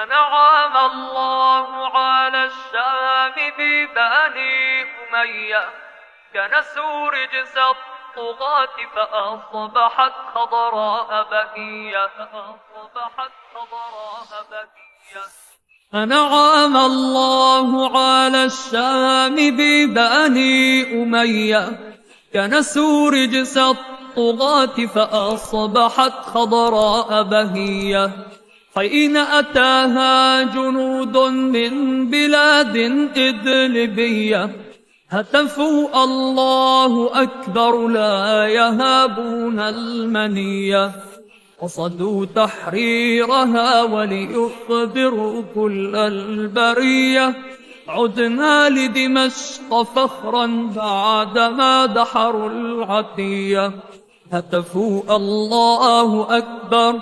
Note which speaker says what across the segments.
Speaker 1: أنعم الله على الشام ببني أمية كنسوا رجس الطغاة فأصبحت خضراء بهية أنعم الله على الشام ببني أمية كنسوا رجس الطغاة فأصبحت خضراء بهية حين أتاها جنود من بلاد إدلبية هتفوا الله أكبر لا يهابون المنية قصدوا تحريرها وليخبروا كل البرية عدنا لدمشق فخرا بعدما دحروا العتية هتفوا الله أكبر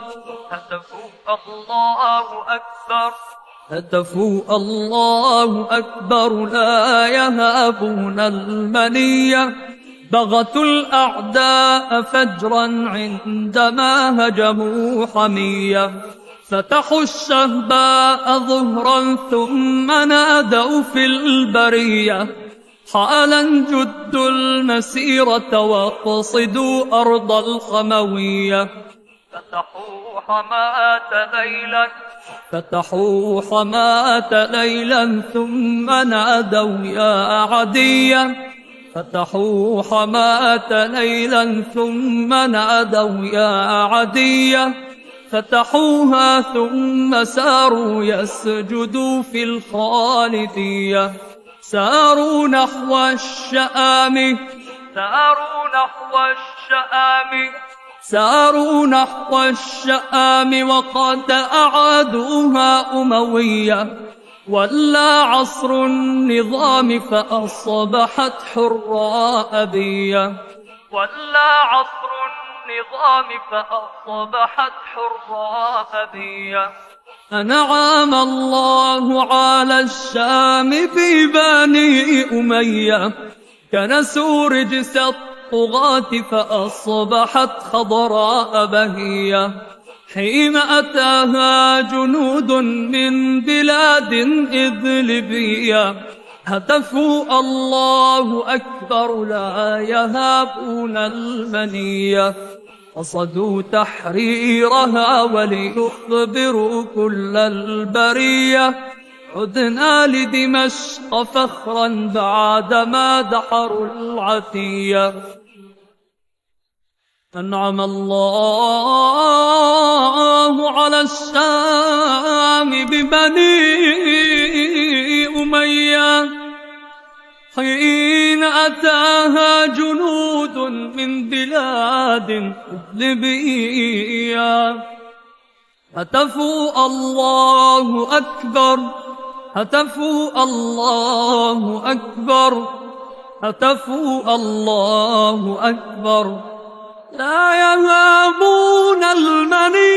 Speaker 1: هتفوا الله أكبر لا يهابون المنية بغتوا الأعداء فجرا عندما هجموا حمية فتحوا الشهباء ظهرا ثم نادوا في البرية حالا جدوا المسيرة واقصدوا أرض الخموية فتحوا حماة ليلا ثم نادوا يا عدية فتحوا حماة ليلا ثم نادوا يا عدية فتحوها ثم ساروا يسجدوا في الخالدية ساروا نحو الشآم وقد أعادوها أموية ولا عصر النظام فأصبحت حراء أبية أنعم الله على الشام ببني أمية كنسوا رجس الطغاة فأصبحت خضراء بهية حين أتاها جنود من بلاد إذلبية هتفوا الله أكبر لا يهابون المنية قصدوا تحريرها وليخبروا كل البرية عدنا لدمشق فخرا بعدما دحروا العتية أنعم الله على الشام ببني أمية حين أتاها جنود من بلاد ليبيا هتفوا الله أكبر هتفوا الله أكبر هتفوا الله أكبر لا يهابون المنية